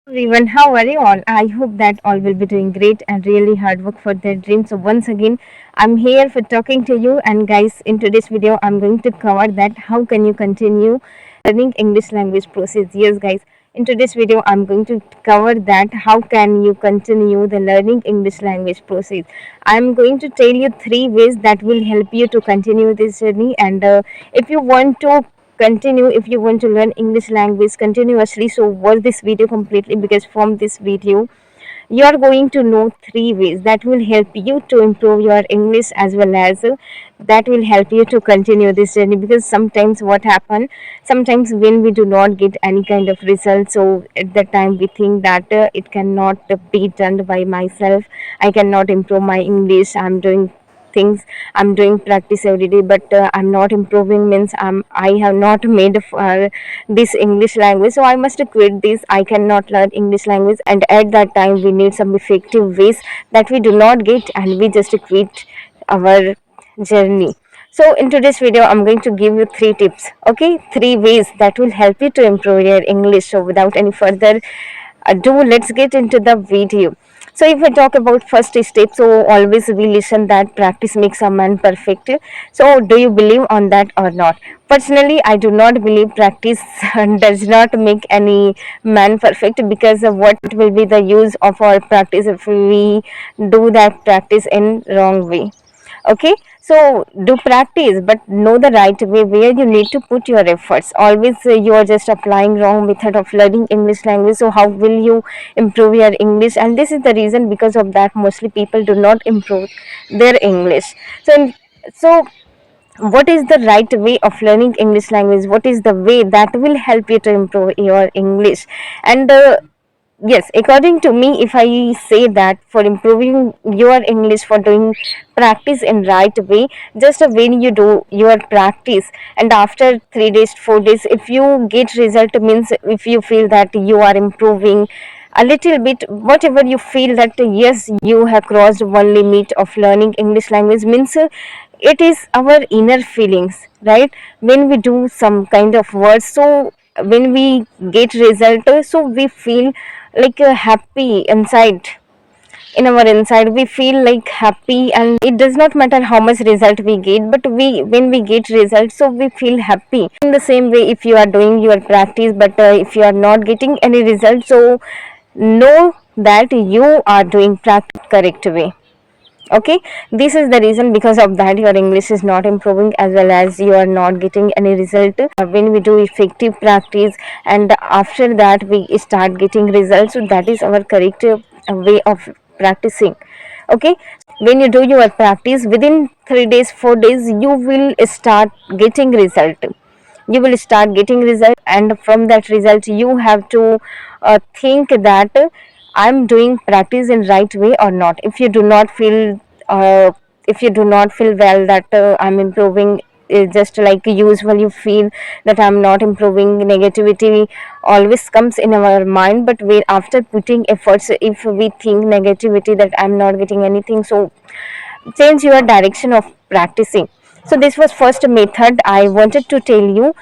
Everyone, how are you all? I hope that all will be doing great and really hard work for their dreams. So once again, I'm here for talking to you. And guys, in today's video, I'm going to cover that how can you continue learning English language process. Yes, guys, in today's video, I'm going to cover that how can you continue the learning English language process. I'm going to tell you three ways that will help you to continue this journey. And if you want to continue, if you want to learn English language continuously, so watch this video completely, because from this video you are going to know three ways that will help you to improve your English, as well as that will help you to continue this journey. Because sometimes what happen, sometimes when we do not get any kind of result, so at that time we think that it cannot be done by myself, I cannot improve my English, I'm doing things, I'm doing practice every day, but I'm not improving, means I have not made this English language, so I must quit this, I cannot learn English language. And at that time we need some effective ways that we do not get, and we just quit our journey. So in today's video, I'm going to give you three tips, okay, three ways that will help you to improve your English. So without any further ado, let's get into the video. So if I talk about first step, so always we listen that practice makes a man perfect. So do you believe on that or not? Personally, I do not believe practice does not make any man perfect, because of what will be the use of our practice if we do that practice in wrong way. Okay, so do practice, but know the right way where you need to put your efforts. Always you are just applying wrong method of learning English language, so how will you improve your English? And this is the reason, because of that mostly people do not improve their English. So what is the right way of learning English language? What is the way that will help you to improve your English? And yes, according to me, if I say that for improving your English, for doing practice in right way, just when you do your practice and after 3 days 4 days, if you get result, means if you feel that you are improving a little bit, whatever you feel that yes, you have crossed one limit of learning English language, means it is our inner feelings, right? When we do some kind of words, so when we get result, so we feel like happy inside. In our inside we feel like happy, and it does not matter how much result we get, but we when we get result, so we feel happy. In the same way, if you are doing your practice, but if you are not getting any result, so know that you are doing practice correct way. Okay, this is the reason, because of that your English is not improving, as well as you are not getting any result. When we do effective practice and after that we start getting results, so that is our correct way of practicing. Okay, when you do your practice within 3 days 4 days, you will start getting result, you will start getting result, and from that result you have to think that I'm doing practice in right way or not. If you do not feel uh, if you do not feel well that I'm improving, just like usual you feel that I'm not improving, negativity always comes in our mind. But we, after putting efforts, if we think negativity that I'm not getting anything, so change your direction of practicing. So this was first method I wanted to tell you.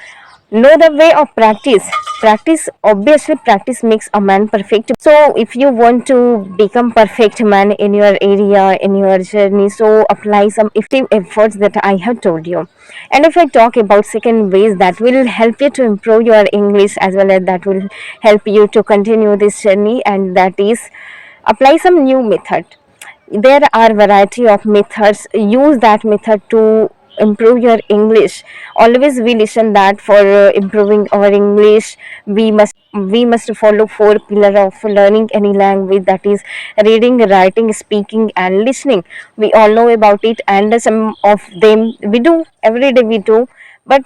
Know the way of practice. Practice, obviously practice makes a man perfect. So if you want to become perfect man in your area, in your journey, so apply some effective efforts that I have told you. And if I talk about second ways that will help you to improve your English, as well as that will help you to continue this journey, and that is apply some new method. There are variety of methods, use that method to improve your English. Always we listen that for improving our English, we must follow four pillar of learning any language, that is reading, writing, speaking and listening. We all know about it, and some of them we do every day we do. But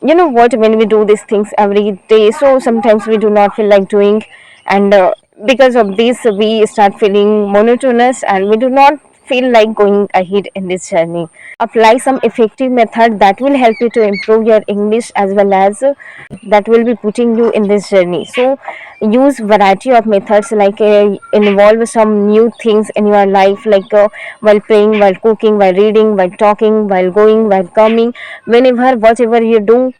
you know what, when we do these things every day, so sometimes we do not feel like doing, and because of this we start feeling monotonous, and we do not feel like going ahead in this journey. Apply some effective method that will help you to improve your English, as well as that will be putting you in this journey. So use variety of methods, like involve some new things in your life, like while praying, while cooking, while reading, while talking, while going, while coming, whenever whatever you do,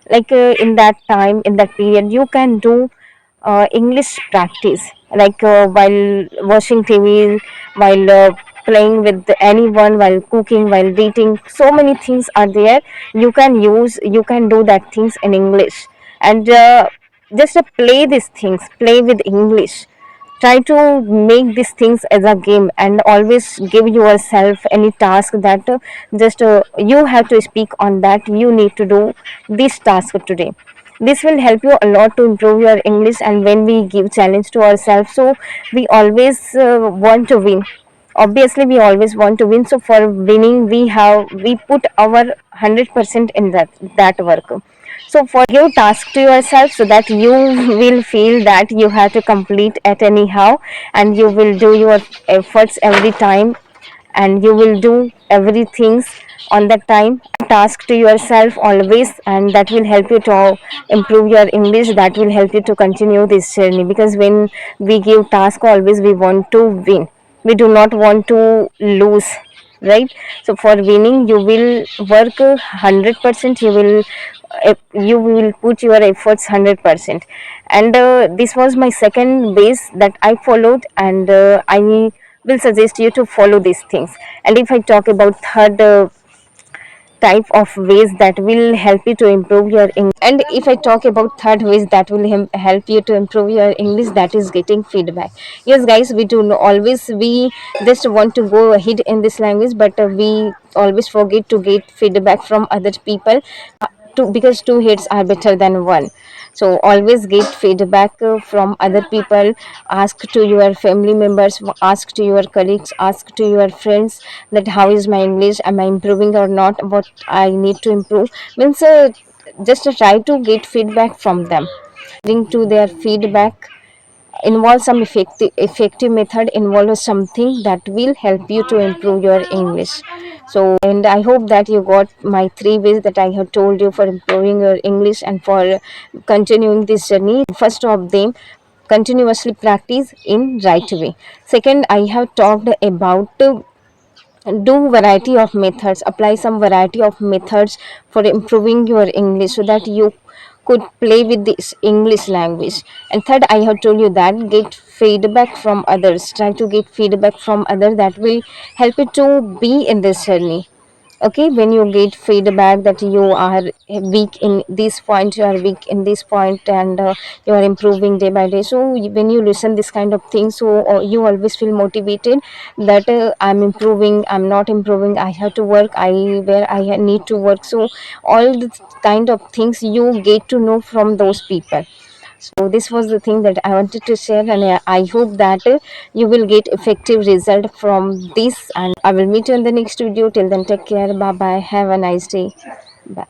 like in that time, in that period, you can do English practice, like while watching TV, while playing with anyone, while cooking, while eating. So many things are there. You can do that things in English, and just play these things, play with English. Try to make these things as a game, and always give yourself any task that just you have to speak on that. You need to do this task today. This will help you a lot to improve your English. And when we give challenge to ourselves, so we always want to win. Obviously we always want to win, so for winning we put our 100% in that work. So for give task to yourself, so that you will feel that you have to complete it anyhow, and you will do your efforts every time, and you will do everything on that time. Task to yourself always, and that will help you to improve your English. That will help you to continue this journey, because when we give task, always we want to win. We do not want to lose, right? So for winning, you will work 100%. You will put your efforts 100%. And this was my second base that I followed, and I will suggest you to follow these things. And if I talk about third type of ways that will help you to improve your English, and if I talk about third ways that will help you to improve your English, that is getting feedback. Yes guys, we do know always we just want to go ahead in this language, but we always forget to get feedback from other people. Because two hits are better than one. So always get feedback from other people. Ask to your family members, ask to your colleagues, ask to your friends that how is my English, am I improving or not, what I need to improve. Means just try to get feedback from them. According to their feedback, involve some effective method, involve something that will help you to improve your English. So, and I hope that you got my three ways that I have told you for improving your English and for continuing this journey. First of them, continuously practice in right way. Second, I have talked about do variety of methods, apply some variety of methods for improving your English, so that you could play with this English language. And third, I have told you that get feedback from others. Try to get feedback from others, that will help you to be in this journey. Okay, when you get feedback that you are weak in this point, you are weak in this point, and you are improving day by day. So when you listen this kind of thing, so you always feel motivated that I'm improving, I'm not improving, I have to work, I where I need to work. So all this kind of things you get to know from those people. So this was the thing that I wanted to share, and I hope that you will get effective result from this. And I will meet you in the next video. Till then, take care. Bye bye. Have a nice day. Bye.